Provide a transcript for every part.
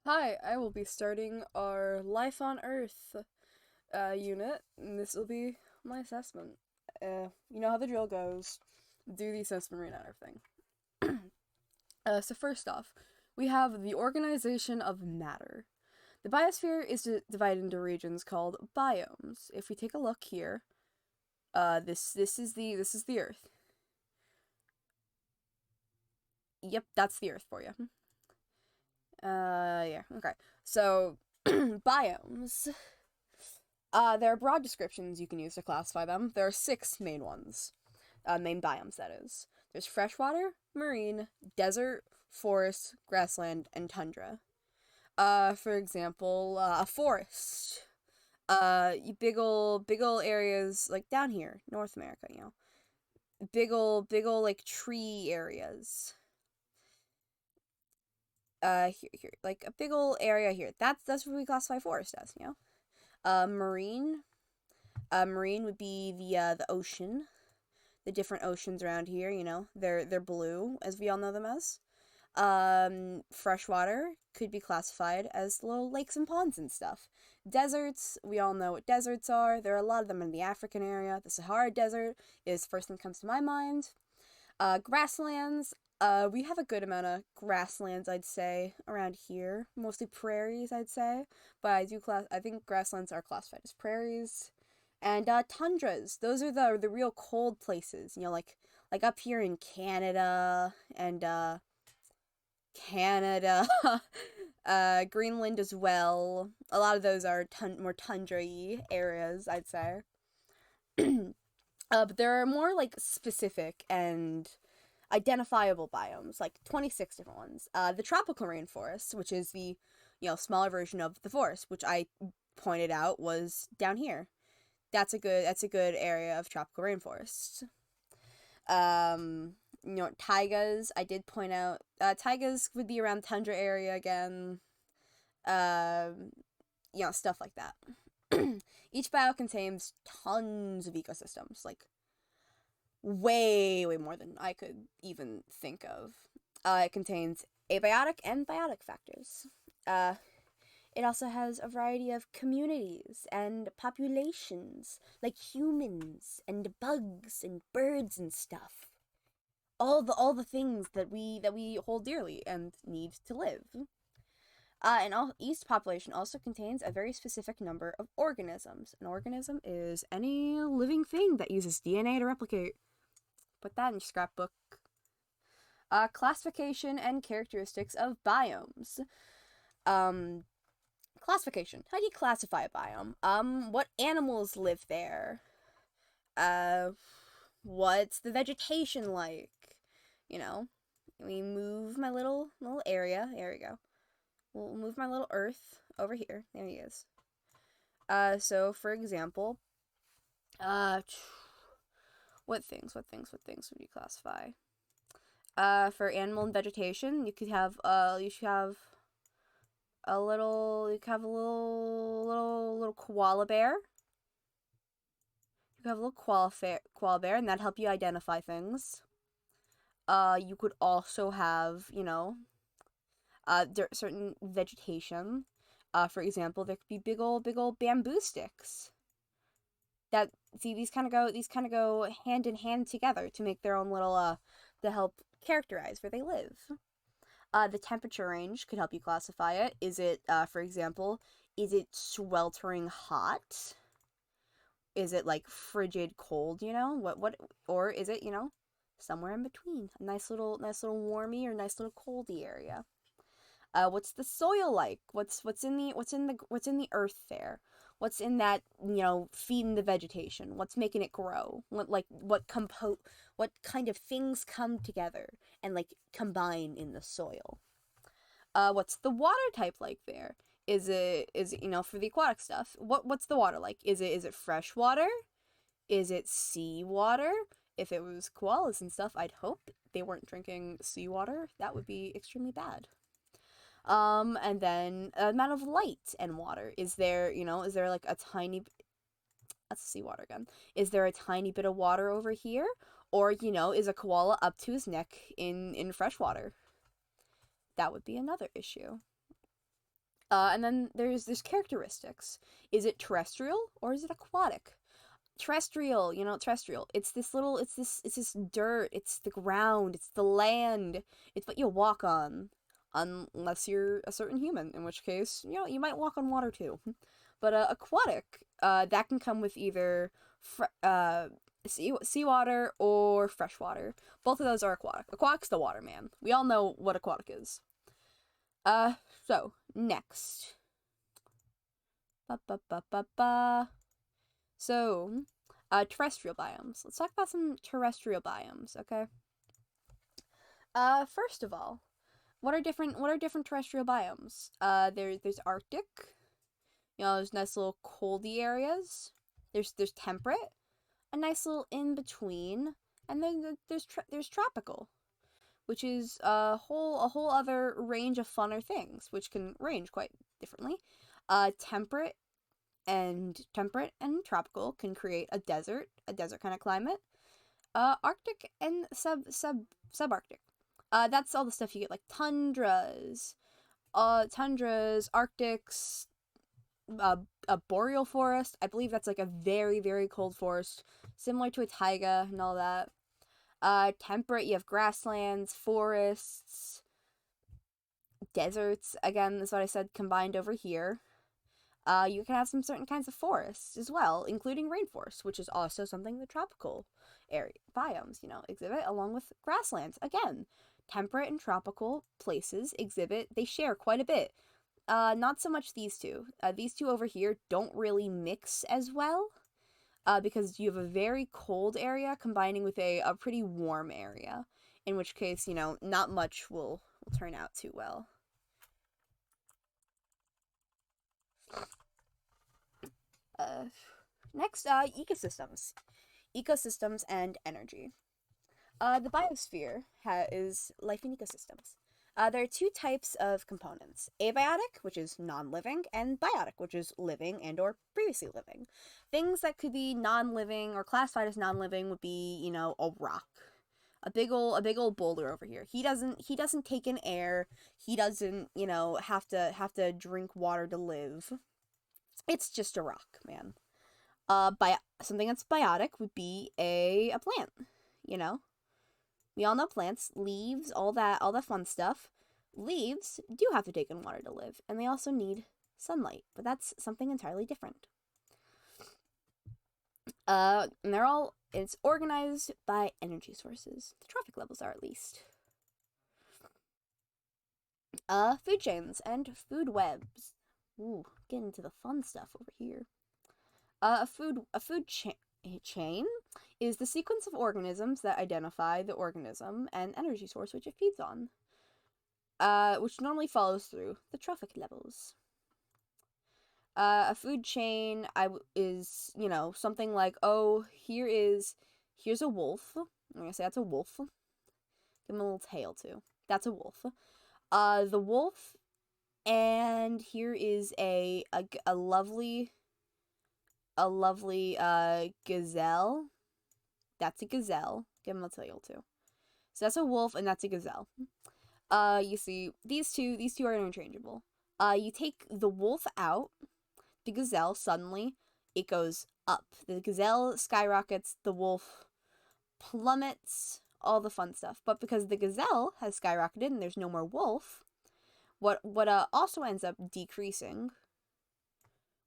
Hi, I will be starting our Life on Earth unit, and this will be my assessment. You know how the drill goes. Do the assessment, read out everything. So first off, we have the organization of matter. The biosphere is divided into regions called biomes. If we take a look here, this is the Earth. Yep, that's the Earth for you. Yeah, okay. So biomes. There are broad descriptions you can use to classify them. There are six main ones, main biomes, that is. There's freshwater, marine, desert, forest, grassland, and tundra. For example, a forest. Big ol' areas like down here, North America, big ol' like tree areas. Here, like a big ol' area here. That's what we classify forest as. Marine. Marine would be the ocean, the different oceans around here. They're blue, as we all know them as. Freshwater could be classified as little lakes and ponds and stuff. Deserts, we all know what deserts are. There are a lot of them in the African area. The Sahara Desert is the first thing that comes to my mind. Grasslands, we have a good amount of grasslands, I'd say, around here. Mostly prairies, I'd say. But I think grasslands are classified as prairies. And tundras, those are the real cold places. Like up here in Canada and Canada, Greenland as well. A lot of those are more tundra-y areas, I'd say. But there are more like specific and identifiable biomes, like 26 different ones. The tropical rainforest, which is the smaller version of the forest, which I pointed out was down here. That's a good area of tropical rainforest. Taigas, I did point out. Taigas would be around tundra area again. Um, Stuff like that. Each bio contains tons of ecosystems, like way, way more than I could even think of. It contains abiotic and biotic factors. Uh, it also has a variety of communities and populations, like humans and bugs and birds and stuff. All the things that we hold dearly and need to live. Each population also contains a very specific number of organisms. An organism is any living thing that uses DNA to replicate. Put that in your scrapbook. Classification and characteristics of biomes. Um, Classification. How do you classify a biome? What animals live there? Uh, what's the vegetation like? You know, we move my little area. There we go. We'll move my little Earth over here. There he is. So for example, uh, what things would you classify? For animal and vegetation, you should have you could have a little koala bear. You could have a little koala bear, and that'd help you identify things. You could also have, certain vegetation. For example, there could be big old bamboo sticks. That see these kind of go hand in hand together to make their own little to help characterize where they live. The temperature range could help you classify it. Is it, for example, is it sweltering hot? Is it like frigid cold? Or is it somewhere in between, a nice little warmy or nice little coldy area? What's the soil like? What's in the earth there? What's in that feeding the vegetation? What's making it grow? What kind of things come together and like combine in the soil? What's the water type like there? Is it for the aquatic stuff? What's the water like? Is it fresh water? Is it sea water? If it was koalas and stuff, I'd hope they weren't drinking seawater. That would be extremely bad. And then amount of light and water. Is there like a tiny, that's seawater again. Is there a tiny bit of water over here? Or, is a koala up to his neck in fresh water? That would be another issue. And then there's characteristics. Is it terrestrial or is it aquatic? Terrestrial, terrestrial. It's this dirt, it's the ground, it's the land. It's what you walk on. Unless you're a certain human, in which case, you might walk on water too. But aquatic, that can come with either seawater or freshwater. Both of those are aquatic. Aquatic's the water, man. We all know what aquatic is. So next. Ba ba ba ba ba. So, terrestrial biomes. Let's talk about some terrestrial biomes, okay? First of all, what are different terrestrial biomes? There's Arctic. There's nice little coldy areas. There's temperate, a nice little in between, and then there's tropical, which is a whole other range of funner things, which can range quite differently. Temperate and tropical can create a desert kind of climate. Arctic and subarctic. That's all the stuff you get, like tundras, arctics, a boreal forest. I believe that's like a very, very cold forest, similar to a taiga and all that. Temperate, you have grasslands, forests, deserts. Again, that's what I said combined over here. You can have some certain kinds of forests as well, including rainforests, which is also something the tropical area biomes, exhibit, along with grasslands. Again, temperate and tropical places they share quite a bit. Not so much these two. These two over here don't really mix as well, because you have a very cold area combining with a pretty warm area, in which case, not much will turn out too well. Uh, Next, ecosystems and energy. The biosphere is life in ecosystems. There are two types of components: abiotic, which is non-living, and biotic, which is living and or previously living. Things that could be non-living or classified as non-living would be, a rock, a big old boulder over here. He doesn't take in air. He doesn't, have to drink water to live. It's just a rock, man. Something that's biotic would be a plant. You know, we all know plants, leaves, all that fun stuff. Leaves do have to take in water to live, and they also need sunlight, but that's something entirely different. And it's organized by energy sources. The trophic levels are, at least. Food chains and food webs. Ooh, getting into the fun stuff over here. A food chain is the sequence of organisms that identify the organism and energy source which it feeds on, which normally follows through the trophic levels. A food chain is, something like, oh, here's a wolf. I'm gonna say that's a wolf. Give him a little tail too. That's a wolf. The wolf, and here is a lovely gazelle. That's a gazelle. Give him a tail too. So that's a wolf, and that's a gazelle. You see, these two are interchangeable. You take the wolf out, the gazelle, suddenly it goes up. The gazelle skyrockets, the wolf plummets, all the fun stuff. But because the gazelle has skyrocketed and there's no more wolf, what also ends up decreasing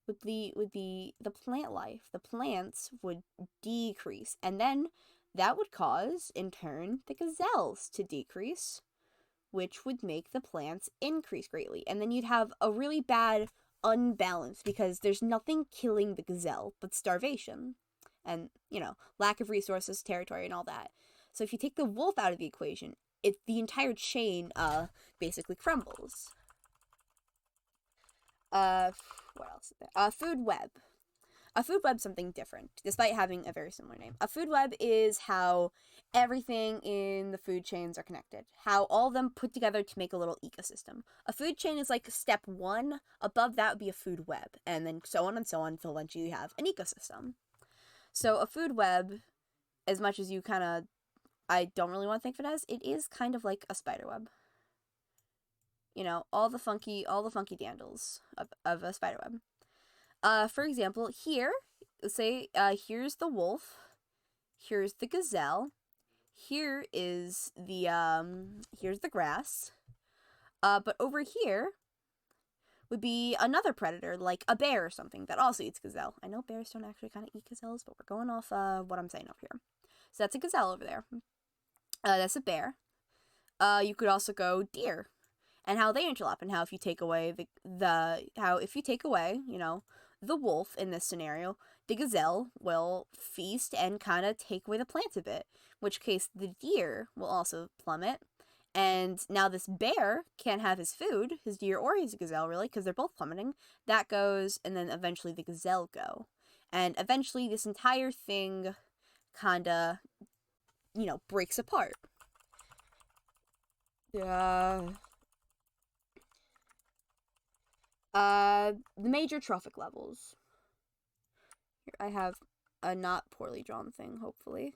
would be the plant life. The plants would decrease, and then that would cause, in turn, the gazelles to decrease, which would make the plants increase greatly. And then you'd have a really bad unbalance because there's nothing killing the gazelle but starvation and, lack of resources, territory, and all that. So if you take the wolf out of the equation, the entire chain basically crumbles. What else is there? Food web. A food web's something different, despite having a very similar name. A food web is how everything in the food chains are connected, how all of them put together to make a little ecosystem. A food chain is like step one. Above that would be a food web, and then so on until eventually you have an ecosystem. So a food web, as much as I don't really want to think of it as, it is kind of like a spider web. all the funky dandles of a spider web. For example, here, say, here's the wolf, here's the gazelle, here's the grass. But over here would be another predator, like a bear or something, that also eats gazelle. I know bears don't actually kind of eat gazelles, but we're going off what I'm saying over here. So that's a gazelle over there. That's a bear. You could also go deer, and how they interlap, and how if you take away if you take away, the wolf in this scenario, the gazelle will feast and kind of take away the plants a bit, in which case the deer will also plummet. And now this bear can't have his food, his deer or his gazelle, really, because they're both plummeting. That goes, and then eventually the gazelle go. And eventually this entire thing kind of, breaks apart. The major trophic levels. Here I have a not poorly drawn thing, hopefully.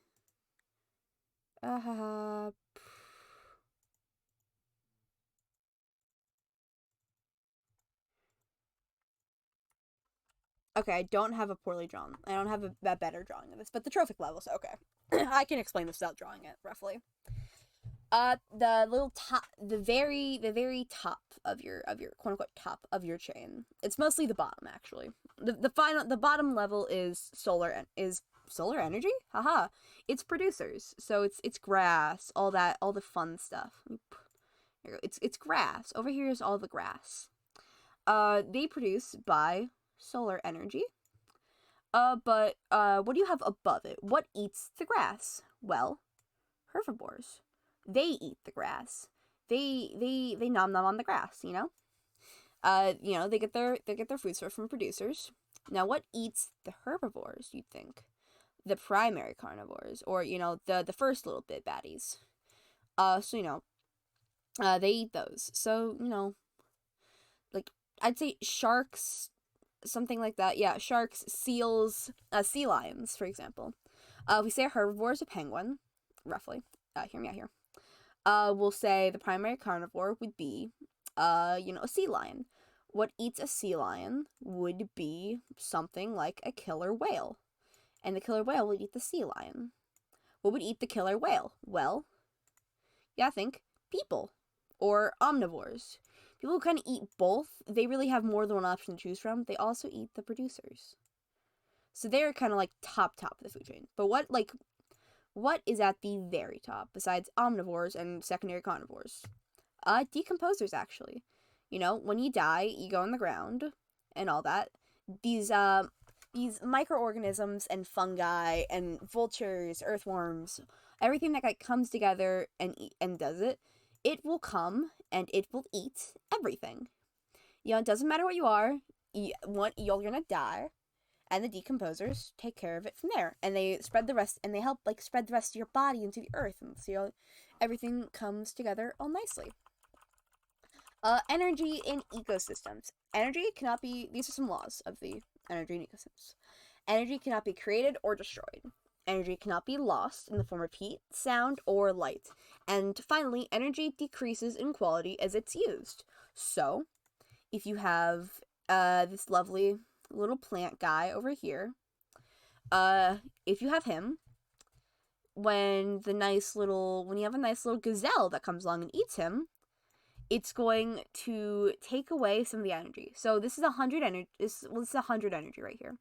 Okay, I don't have a poorly drawn. I don't have a better drawing of this, but the trophic levels, okay. I can explain this without drawing it, roughly. The little top, the very top of your quote unquote top of your chain. It's mostly the bottom, actually. The bottom level is solar energy. Haha, it's producers. So it's grass, all the fun stuff. It's grass. Over here is all the grass. They produce by solar energy. But what do you have above it? What eats the grass? Well, herbivores. They eat the grass. They nom nom on the grass, they get their food source from producers. Now, what eats the herbivores, you'd think? The primary carnivores, or the first little bit baddies. They eat those. So, like, I'd say sharks, something like that. Yeah, sharks, seals, sea lions, for example. We say a herbivore is a penguin, roughly. Hear me out here. We'll say the primary carnivore would be, a sea lion. What eats a sea lion would be something like a killer whale. And the killer whale would eat the sea lion. What would eat the killer whale? Well, yeah, think people. Or omnivores. People who kind of eat both, they really have more than one option to choose from. They also eat the producers. So they're kind of like top of the food chain. But what is at the very top besides omnivores and secondary carnivores? Decomposers, actually. When you die, you go in the ground and all that. These microorganisms and fungi and vultures, earthworms, everything that comes together and does it, it will come and it will eat everything. It doesn't matter what you are. You're gonna die. And the decomposers take care of it from there, and they spread the rest, and they help spread the rest of your body into the earth, and so everything comes together all nicely. Energy in ecosystems. Energy cannot be. These are some laws of the energy in ecosystems. Energy cannot be created or destroyed. Energy cannot be lost in the form of heat, sound, or light. And finally, energy decreases in quality as it's used. So, if you have this lovely little plant guy over here, if you have him, when you have a nice little gazelle that comes along and eats him, it's going to take away some of the energy. So this is 100 energy. This is 100 energy right here.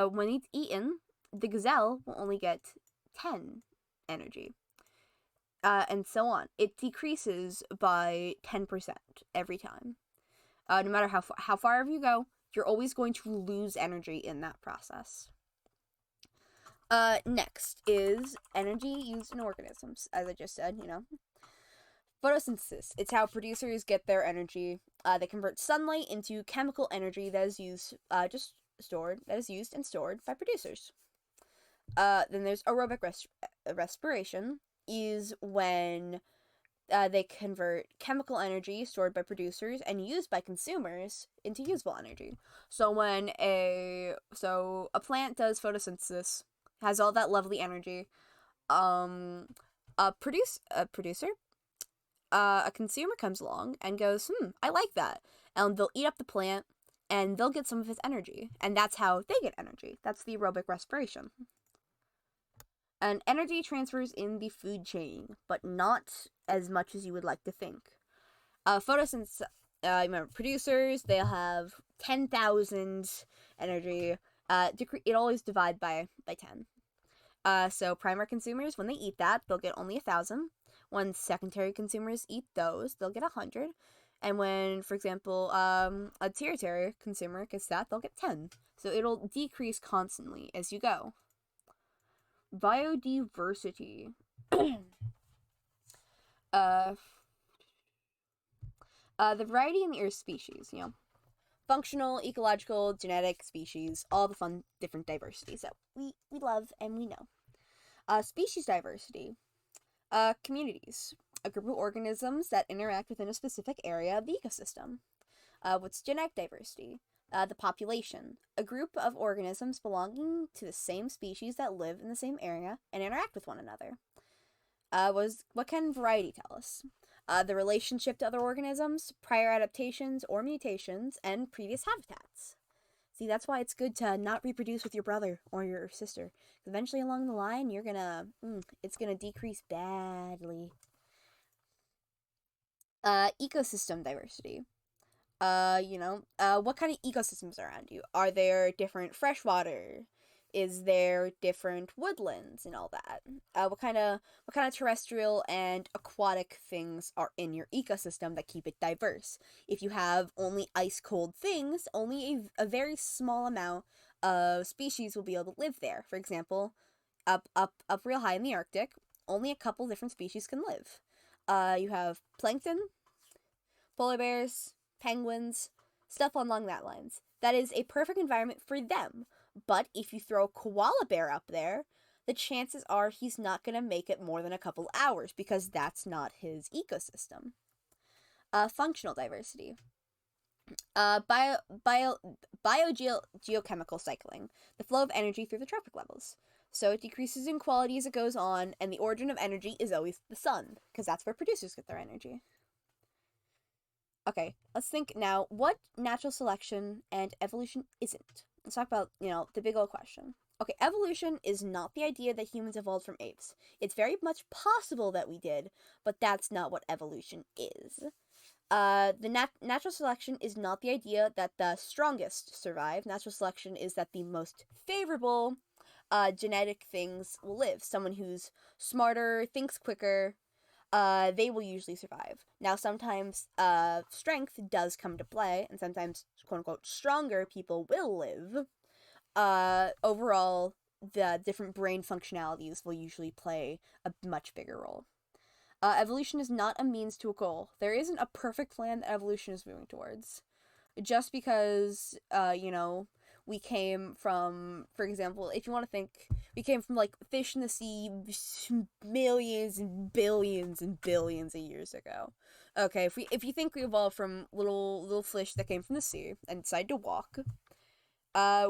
When it's eaten, the gazelle will only get 10 energy. And so on. It decreases by 10% every time. No matter how far you go, you're always going to lose energy in that process. Next is energy used in organisms, as I just said, Photosynthesis. It's how producers get their energy. They convert sunlight into chemical energy that is used, used and stored by producers. Then there's aerobic respiration, is when they convert chemical energy stored by producers and used by consumers into usable energy. So when a plant does photosynthesis, has all that lovely energy, a producer a consumer comes along and goes, I like that. And they'll eat up the plant and they'll get some of its energy. And that's how they get energy. That's the aerobic respiration. And energy transfers in the food chain, but not as much as you would like to think. Photosynthesis, remember, producers, they'll have 10,000 energy. It always divide by 10. So primary consumers, when they eat that, they'll get only 1,000. When secondary consumers eat those, they'll get 100. And when, for example, a tertiary consumer gets that, they'll get 10. So it'll decrease constantly as you go. Biodiversity. The variety in the Earth's species, functional, ecological, genetic species, all the fun different diversities that we love and we know. Species diversity. Communities. A group of organisms that interact within a specific area of the ecosystem. What's genetic diversity? The population. A group of organisms belonging to the same species that live in the same area and interact with one another. What can variety tell us? The relationship to other organisms, prior adaptations or mutations, and previous habitats. See, that's why it's good to not reproduce with your brother or your sister. Eventually along the line, it's gonna decrease badly. Ecosystem diversity. What kind of ecosystems are around you? Are there different freshwater? Is there different woodlands and all that? What kind of terrestrial and aquatic things are in your ecosystem that keep it diverse? If you have only ice cold things, only a very small amount of species will be able to live there. For example, up real high in the Arctic, only a couple different species can live. You have plankton, polar bears, penguins, stuff along that lines. That is a perfect environment for them. But if you throw a koala bear up there, the chances are he's not going to make it more than a couple hours because that's not his ecosystem. Functional diversity. Biogeochemical cycling. The flow of energy through the trophic levels. So it decreases in quality as it goes on, and the origin of energy is always the sun, because that's where producers get their energy. Okay, let's think now what natural selection and evolution isn't. Let's talk about, the big old question. Okay, evolution is not the idea that humans evolved from apes. It's very much possible that we did, but that's not what evolution is. Natural selection is not the idea that the strongest survive. Natural selection is that the most favorable genetic things will live. Someone who's smarter, thinks quicker, they will usually survive. Now, sometimes strength does come to play, and sometimes, quote-unquote, stronger people will live. Overall, the different brain functionalities will usually play a much bigger role. Evolution is not a means to a goal. There isn't a perfect plan that evolution is moving towards. Just because, we came from, for example, if you want to think, we came from, like, fish in the sea millions and billions and billions of years ago. Okay, if you think we evolved from little fish that came from the sea and decided to walk,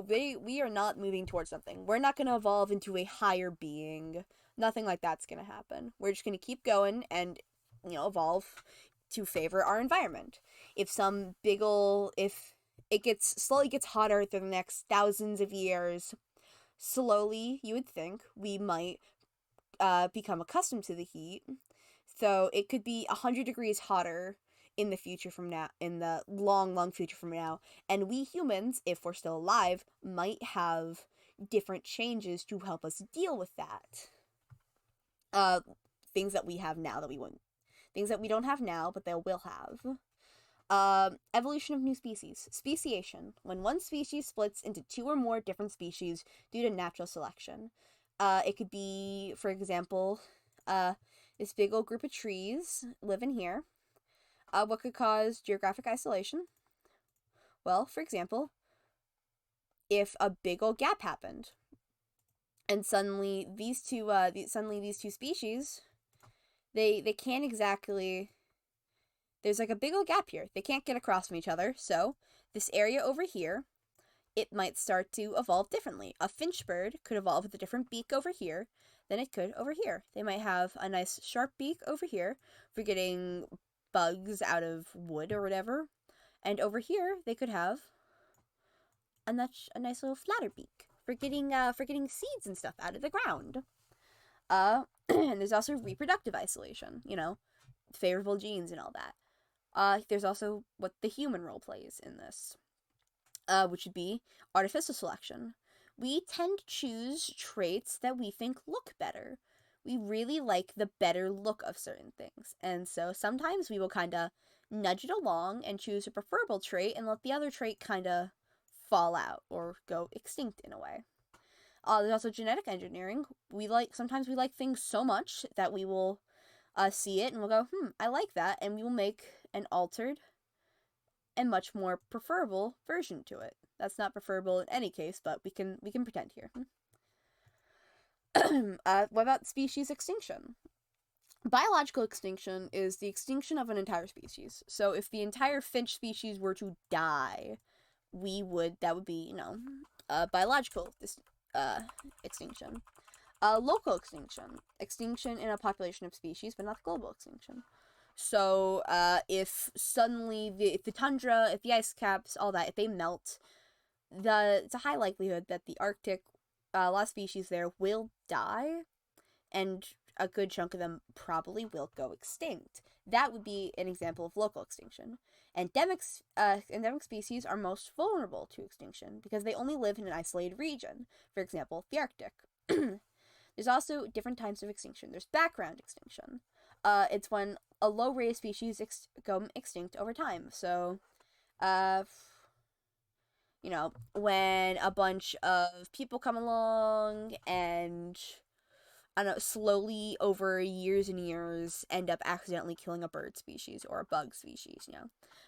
we are not moving towards something. We're not going to evolve into a higher being. Nothing like that's going to happen. We're just going to keep going and, evolve to favor our environment. If it slowly gets hotter through the next thousands of years, slowly, you would think, we might become accustomed to the heat. So it could be 100 degrees hotter in the future from now, in the long, long future from now. And we humans, if we're still alive, might have different changes to help us deal with that. Things that we have now that we wouldn't. Things that we don't have now, but they will have. Evolution of new species. Speciation. When one species splits into two or more different species due to natural selection. It could be, for example, this big old group of trees live in here. What could cause geographic isolation? Well, for example, if a big old gap happened, and suddenly these two species, they can't exactly. There's like a big old gap here. They can't get across from each other, so this area over here, it might start to evolve differently. A finch bird could evolve with a different beak over here than it could over here. They might have a nice sharp beak over here for getting bugs out of wood or whatever. And over here, they could have a nice little flatter beak for getting seeds and stuff out of the ground. And there's also reproductive isolation, favorable genes and all that. There's also what the human role plays in this, which would be artificial selection. We tend to choose traits that we think look better. We really like the better look of certain things. And so sometimes we will kind of nudge it along and choose a preferable trait and let the other trait kind of fall out or go extinct in a way. There's also genetic engineering. Sometimes we like things so much that we will see it and we'll go, I like that, and we will make an altered and much more preferable version to it. That's not preferable in any case, but we can pretend here. What about species extinction? Biological extinction is the extinction of an entire species. So if the entire finch species were to die, that would be, biological extinction. Local extinction in a population of species, but not global extinction. So if suddenly if the tundra, if the ice caps, all that, if they melt, it's a high likelihood that the Arctic, a lot of species there will die, and a good chunk of them probably will go extinct. That would be an example of local extinction. Endemic species are most vulnerable to extinction because they only live in an isolated region. For example, the Arctic. There's also different types of extinction. There's background extinction. It's when a low rate of species go extinct over time. So, when a bunch of people come along and, I don't know, slowly over years and years end up accidentally killing a bird species or a bug species,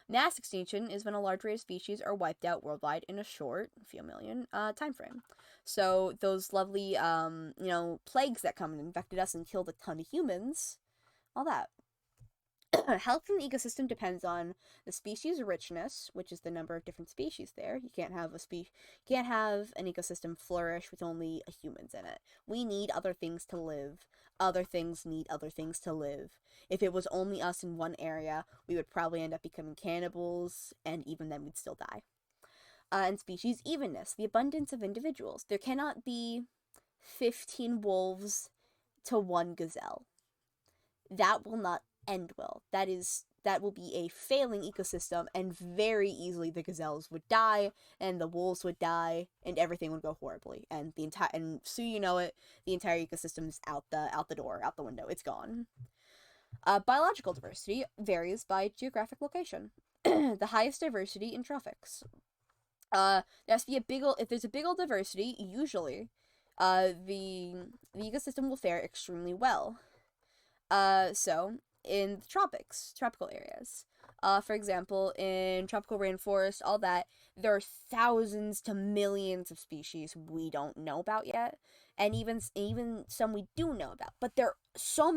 Mass extinction is when a large rate of species are wiped out worldwide in a short, few million, time frame. So those lovely, plagues that come and infected us and killed a ton of humans, all that. Health in the ecosystem depends on the species richness, which is the number of different species there. You can't have an ecosystem flourish with only humans in it. We need other things to live. Other things need other things to live. If it was only us in one area, we would probably end up becoming cannibals, and even then we'd still die. And species evenness, the abundance of individuals. There cannot be 15 wolves to one gazelle. That will not end well. That will be a failing ecosystem, and very easily the gazelles would die, and the wolves would die, and everything would go horribly. And so you know it, the entire ecosystem's out the door, out the window. It's gone. Biological diversity varies by geographic location. The highest diversity in tropics. There has to be if there's a big old diversity, usually, the ecosystem will fare extremely well. So in the tropical areas, for example, in tropical rainforest, all that, there are thousands to millions of species we don't know about yet, and even some we do know about. But there are so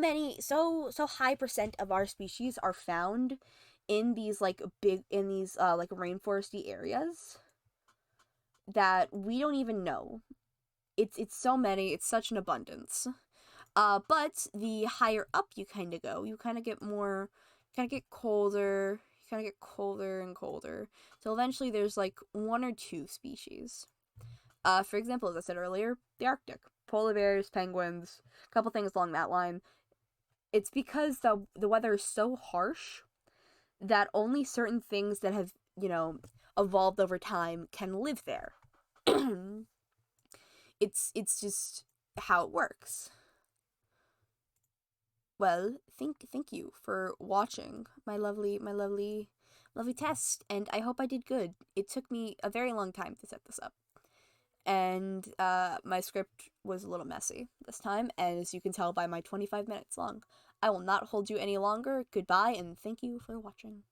high percent of our species are found in these rainforesty areas that we don't even know. It's so many. It's such an abundance. But the higher up you kind of go, you kind of get colder, and colder, till eventually there's like one or two species. For example, as I said earlier, the Arctic, polar bears, penguins, a couple things along that line. It's because the weather is so harsh that only certain things that have, evolved over time can live there. It's just how it works. Well, thank you for watching my lovely test, and I hope I did good. It took me a very long time to set this up, and my script was a little messy this time, as you can tell by my 25 minutes long. I will not hold you any longer. Goodbye, and thank you for watching.